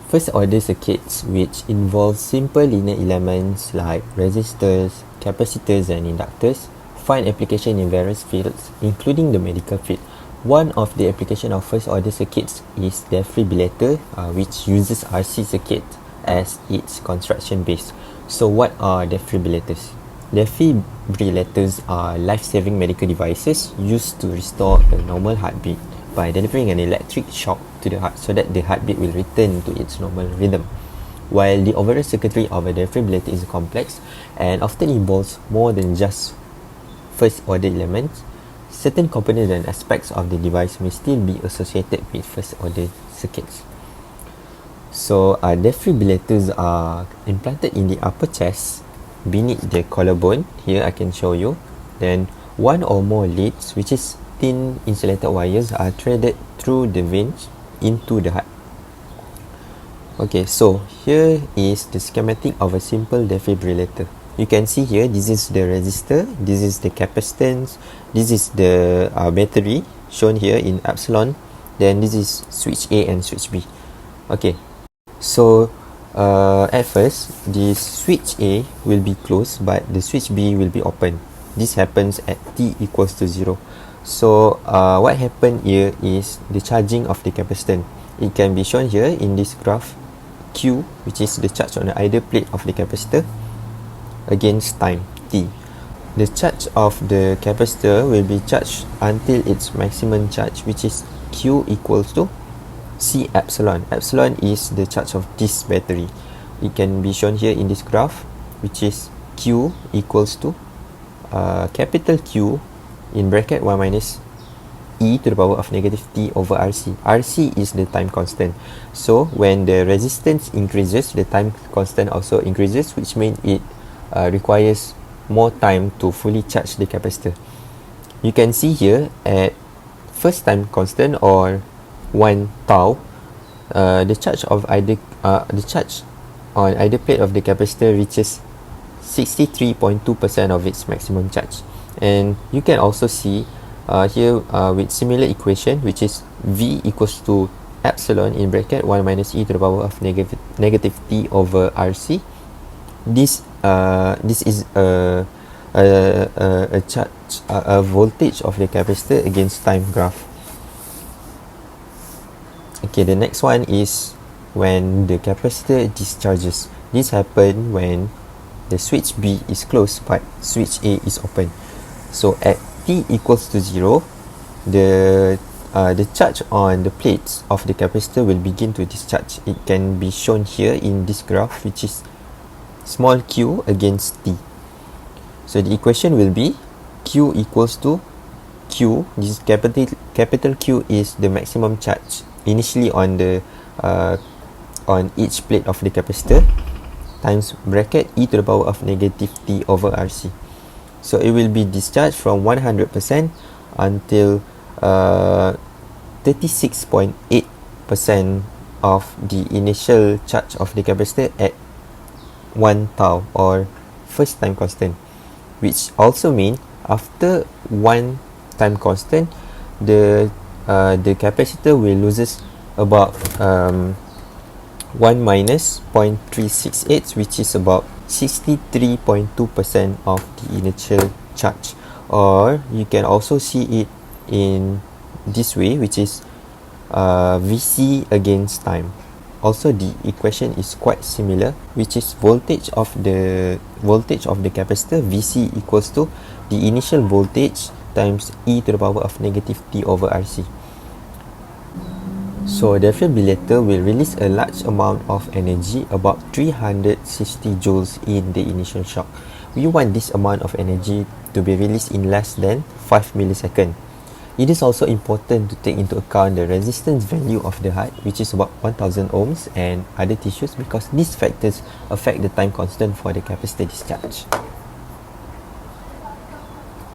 First order circuits, which involve simple linear elements like resistors, capacitors and inductors, find application in various fields, including the medical field. One of the application of first order circuits is defibrillator, which uses RC circuit as its construction base. So what are defibrillators? Defibrillators are life-saving medical devices used to restore a normal heartbeat by delivering an electric shock to the heart so that the heartbeat will return to its normal rhythm. While the overall circuitry of a defibrillator is complex and often involves more than just first order elements, certain components and aspects of the device may still be associated with first order circuits. So defibrillators are implanted in the upper chest beneath the collarbone. Here I can show you. Then one or more leads, which is thin insulated wires, are threaded through the veins into the heart. Okay, so here is the schematic of a simple defibrillator. You can see here, this is the resistor, this is the capacitance, this is the battery shown here in epsilon, then this is switch A and switch B. Okay, so at first the switch A will be closed but the switch B will be open. This happens at t equals to 0. So what happened here is the charging of the capacitance. It can be shown here in this graph. Q, which is the charge on the either plate of the capacitor, against time t. The charge of the capacitor will be charged until its maximum charge, which is Q equals to C epsilon. Epsilon is the charge of this battery. It can be shown here in this graph, which is Q equals to capital Q in bracket 1 minus e to the power of negative t over RC. RC is the time constant. So when the resistance increases, the time constant also increases, which means it requires more time to fully charge the capacitor. You can see here at first time constant or 1 tau, the charge of either the charge on either plate of the capacitor reaches 63.2% of its maximum charge. And you can also see here with similar equation, which is V equals to epsilon in bracket 1 minus e to the power of negative t over RC. This is a charge, a voltage of the capacitor against time graph. Okay, the next one is when the capacitor discharges. This happens when the switch B is closed but switch A is open. So at t equals to 0, the charge on the plates of the capacitor will begin to discharge. It can be shown here in this graph, which is small q against t. So the equation will be q equals to q, this is capital Q is the maximum charge initially on the on each plate of the capacitor, times bracket e to the power of negative t over RC. So it will be discharged from 100% until 36.8% of the initial charge of the capacitor at 1 tau or first time constant, which also means after 1 time constant, the capacitor will loses about 1 minus 0.368, which is about 63.2% of the initial charge. Or you can also see it in this way, which is VC against time. Also the equation is quite similar, which is voltage of the capacitor VC equals to the initial voltage times e to the power of negative t over RC. So a defibrillator will release a large amount of energy, about 360 joules in the initial shock. We want this amount of energy to be released in less than 5 milliseconds. It is also important to take into account the resistance value of the heart, which is about 1000 ohms, and other tissues, because these factors affect the time constant for the capacitor discharge.